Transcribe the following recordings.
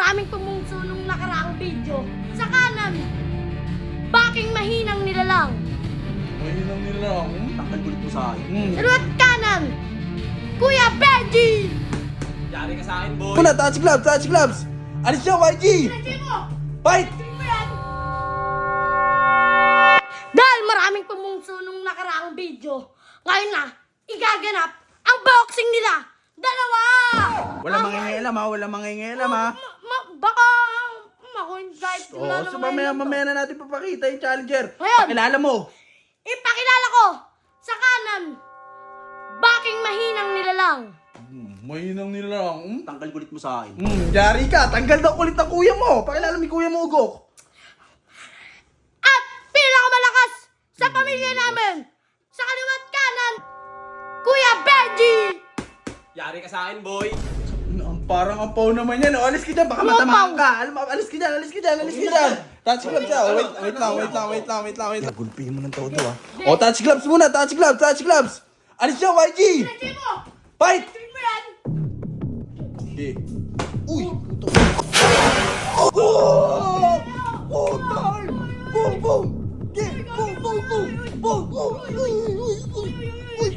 maraming tumungso nung nakaraang video. Sa kanan, baking mahinang nilalang. Mahinang nilalang? Tanggal kulit mo sa akin. Sa liwat kanan, Kuya Benji! Yari ka sa akin, boy. Muna, touch gloves, touch gloves! Alis siya, YG! Benji mo! Fight! Dahil maraming tumungso nung nakaraang video, ngayon na, igaganap ang boxing nila! Dalawa! Wala mangingialam ha, wala mangingialam ha. Baka ma-coincide ko na So naman. mamaya na natin papakita yung challenger. Ngayon. Pakilala mo. Ipakilala ko sa kanan, baking mahinang nilalang. Mahinang nilalang. Tanggal kulit mo sa akin. Yari ka, tanggal daw kulit ang kuya mo. Pakilala mo yung kuya mo, Ugok. At pinakamalakas sa pamilya namin, sa kaliwat kanan, Kuya Benji! Yari ka sa akin, boy. Parang ampaw naman yan. O, alis ka dyan, baka Ano matamahan ampaw? ka. Alis ka dyan, alis ka dyan, alis ka dyan. Touch gloves siya. Wait lang. Gulpihin mo ng todo ha. O, touch gloves muna, touch gloves. Alis siya, YG! Benji mo! Fight! Benji mo yan! Okay. Uy! Puto. Oh! Oh, darn! Boom, boom! Okay, boom! Uy!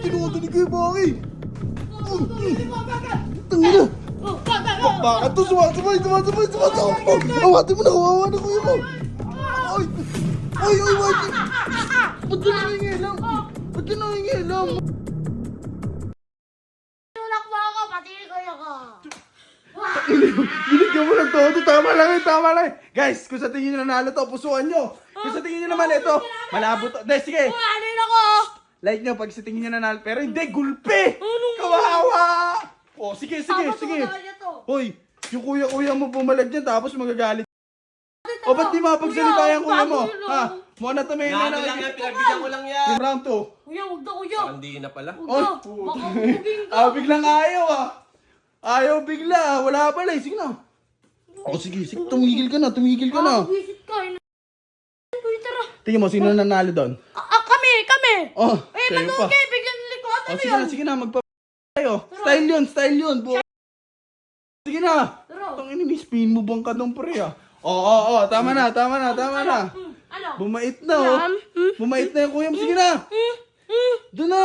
Tinuwasan ni Kuya Baki! Tangina! Bakit to? Sumasabay! Awatin mo na, kawawa na kuya mo! Ay, YG! Ba't ka nangingilam? Tulak mo ako, pati kuya ko. Binigyan mo ng todo. Tama lang. Guys, kung sa tingin nyo nanalo to, pusuan nyo. Kung sa tingin nyo naman ito, malabo to. Dahil sige, Kumanin ako! like nyo pag sa tingin nyo nanalo. Pero hindi, gulpi! Kawawa! O, sige. Hoy, yung kuya mo pumalag dyan, tapos magagalit. O, ba't di mapagsalita yung kuya mo? Ha? Muna tumingin Ano na lang yan, pinagbigyan ko lang yan. Yung round 2. Kuya, huwag na kuya. Parang di na pala. Huwag na. Baka bugin ka. Biglang ayaw ah. Ayaw bigla. Wala pala eh. Sige na. O, sige. Tumigil ka na. Visit ka. Kuya, tara. Tingnan mo, sino nanalo doon? Kami! Oh, Eh, kayo pa. manugi, biglang likod. Ano yun? Sige na, tayo. Style yun. Sige na. Tara. Itong ini, spin mo bang ka doon, pre ah. Oo, tama na. Ano? Bumait na oh. Bumait na yung kuya mo. Sige na. Doon na.